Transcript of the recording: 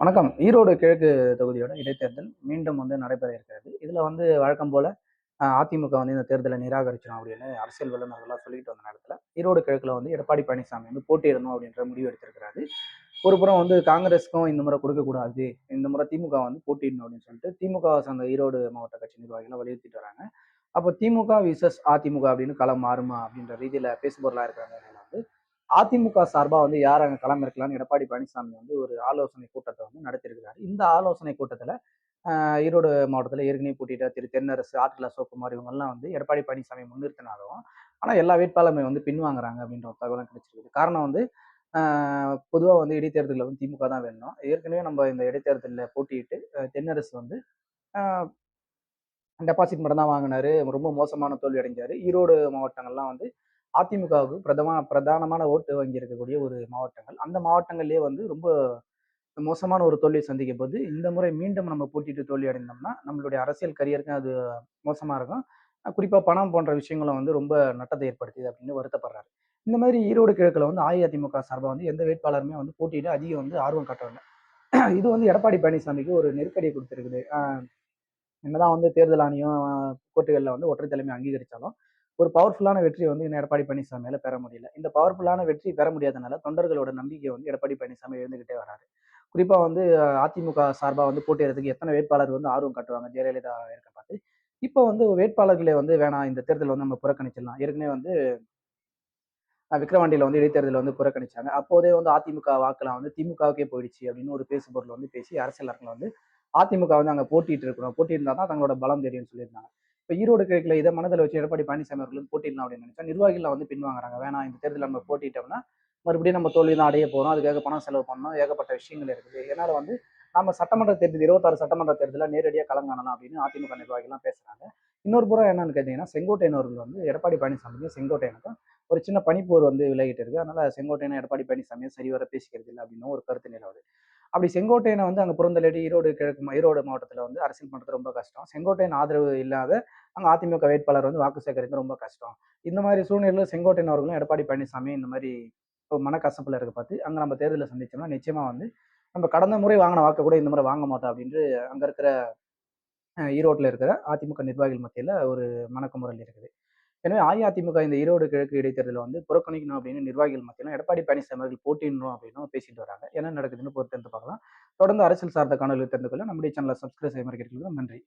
வணக்கம். ஈரோடு கிழக்கு தொகுதியோட இடைத்தேர்தல் மீண்டும் நடைபெற இருக்கிறது. இதுல வழக்கம் போல அதிமுக இந்த தேர்தலை நிராகரிச்சிடும் அப்படின்னு அரசியல் வல்லுநர்கள்லாம் சொல்லிட்டு வந்த நேரத்துல, ஈரோடு கிழக்குல எடப்பாடி பழனிசாமி போட்டியிடணும் அப்படின்ற முடிவு எடுத்திருக்கிறாரு. ஒரு புறம் காங்கிரஸுக்கும் இந்த முறை கொடுக்கக்கூடாது, இந்த முறை திமுக போட்டியிடணும் அப்படின்னு சொல்லிட்டு திமுகவை சார்ந்த ஈரோடு மாவட்ட கட்சி நிர்வாகிகள் வலியுறுத்திட்டு வராங்க. அப்போ திமுக விசஸ் அதிமுக அப்படின்னு களம் மாறுமா அப்படின்ற ரீதியில பேசுபொருளா இருக்கிற நிலையில அதிமுக சார்பா யார் அங்க களம் இருக்கலாம்னு எடப்பாடி பழனிசாமி ஒரு ஆலோசனை கூட்டத்தை நடத்தியிருக்கிறாரு. இந்த ஆலோசனை கூட்டத்துல ஈரோடு மாவட்டத்துல ஏற்கனவே போட்டியிட்ட திரு தென்னரசு, ஆற்றல் அசோக்குமார் இவங்கெல்லாம் எடப்பாடி பழனிசாமி முன்னிறுத்தினாலும், ஆனா எல்லா வேட்பாளருமே பின்வாங்குறாங்க அப்படின்ற ஒரு தகவலும் கிடைச்சிருக்கு. காரணம் பொதுவா இடைத்தேர்தலில் திமுக தான் வேணும். ஏற்கனவே நம்ம இந்த இடைத்தேர்தலில் போட்டியிட்டு தென்னரசு டெபாசிட் மட்டும் தான் வாங்கினாரு. ரொம்ப மோசமான தோல்வி அடைஞ்சாரு. ஈரோடு மாவட்டங்கள்லாம் அதிமுகவுக்கு பிரதானமான ஓட்டு வங்கி இருக்கக்கூடிய ஒரு மாவட்டங்கள். அந்த மாவட்டங்கள்லயே ரொம்ப மோசமான ஒரு தோல்வியை சந்திக்கும் போது, இந்த முறை மீண்டும் நம்ம போட்டியிட்டு தோல்வி அடைந்தோம்னா, நம்மளுடைய அரசியல் கரியருக்கு அது மோசமா இருக்கும். குறிப்பா பணம் போன்ற விஷயங்களும் ரொம்ப நட்டத்தை ஏற்படுத்துது அப்படின்னு வருத்தப்படுறாரு. இந்த மாதிரி ஈரோடு கிழக்குல அஇஅதிமுக சார்பா எந்த வேட்பாளருமே போட்டியிட அதிகம் ஆர்வம் காட்டவில்லை. இது எடப்பாடி பழனிசாமிக்கு ஒரு நெருக்கடியை கொடுத்திருக்குது. என்னதான் தேர்தல் ஆணையம் கோர்ட்டுகள்ல ஒற்றை தலைமை அங்கீகரிச்சாலும் ஒரு பவர்ஃபுல்லான வெற்றி இன்னும் எடப்பாடி பழனிசாமியால பெற முடியல. இந்த பவர்ஃபுல்லான வெற்றி பெற முடியாதனால தொண்டர்களோட நம்பிக்கை எடப்பாடி பழனிசாமி எழுந்துகிட்டே வராரு. குறிப்பா அதிமுக சார்பா போட்டியிடறதுக்கு எத்தனை வேட்பாளர் ஆர்வம் காட்டுவாங்க ஜெயலலிதா இருக்க பார்த்து. இப்போ வேட்பாளர்களே வேணாம், இந்த தேர்தல் நம்ம புறக்கணிச்சிடலாம். ஏற்கனவே விக்கிரவாண்டியில இடைத்தேர்தல் புறக்கணிச்சாங்க. அப்போதே அதிமுக வாக்குலாம் திமுகவுக்கே போயிடுச்சு அப்படின்னு ஒரு பேசு பொருள் பேசி அரசியல் அரங்கில் அதிமுக அங்க போட்டிட்டு இருக்கணும், போட்டியிருந்தா தான் தங்களோட பலம் தெரியும்னு சொல்லியிருந்தாங்க. இப்ப ஈரோடு கிழக்குல இதை மனதில் வச்சு எடப்பாடி பழனிசாமி அவர்கள் போட்டிடலாம் அப்படின்னு நினைச்சா நிர்வாகிகள் பின்வாங்குறாங்க. வேணாம், இந்த தேர்தலில் நம்ம போட்டிட்டோம்னா மறுபடியும் நம்ம தோல்வி தான் அடைய போறோம், அதுக்காக பணம் செலவு பண்ணணும், ஏகப்பட்ட விஷயங்கள் இருக்குது. இதனால நம்ம சட்டமன்ற தேர்தல் 26 சட்டமன்ற தேர்தலில் நேரடியாக களம் காணலாம் அப்படின்னு அதிமுக நிர்வாகிகள்லாம் பேசுறாங்க. இன்னொரு புறம் என்னன்னு கேட்டீங்கன்னா, செங்கோட்டையன் அவர்கள் எடப்பாடி பழனிசாமிக்கும் செங்கோட்டையனுக்கும் ஒரு சின்ன பனிப்போர் விலகிட்டு இருக்கு. அதனால செங்கோட்டையன் எடப்பாடி பழனிசாமியை சரிவர பேசிக்கிறது இல்லை அப்படின்னு ஒரு கருத்து நிலவுது. அப்படி செங்கோட்டையனை அங்க புறந்தள்ளி ஈரோடு மாவட்டத்துல அரசியல் பண்றது ரொம்ப கஷ்டம். செங்கோட்டையன் ஆதரவு இல்லாத அங்க அதிமுக வேட்பாளர் வாக்கு சேகரிக்கிறது ரொம்ப கஷ்டம். இந்த மாதிரி சூழ்நிலையில செங்கோட்டையன் அவர்களும் எடப்பாடி பழனிசாமி இந்த மாதிரி இப்போ மனக்கசப்புல இருக்க பார்த்து அங்க நம்ம தேர்தலில் சந்திச்சோம்னா நிச்சயமா நம்ம கடந்த முறை வாங்கின வாக்கு கூட இந்த முறை வாங்க மாட்டோம் அப்படின்னு அங்க இருக்கிற ஈரோட்டில் இருக்கிற அதிமுக நிர்வாகிகள் மத்தியில ஒரு மனக்குமுறல் இருக்குது. எனவே அஇஅதிமுக இந்த ஈரோடு கிழக்கு இடைத்தேர்தலை புறக்கணிக்கணும் அப்படின்னு நிர்வாகிகள் மத்தியிலும் எடப்பாடி பழனிசாமி அவர்கள் போட்டியிடணும் அப்படின்னு பேசிட்டு வராங்க. என்ன நடக்குதுன்னு பொறுத்து பார்க்கலாம். தொடர்ந்து அரசியல் சார்ந்த காணொலி தெரிந்து கொள்ள நம்முடைய சேனலை சப்ஸ்கிரைப் செய்ய மாதிரி கேட்டுக்கொள்கிறோம். நன்றி.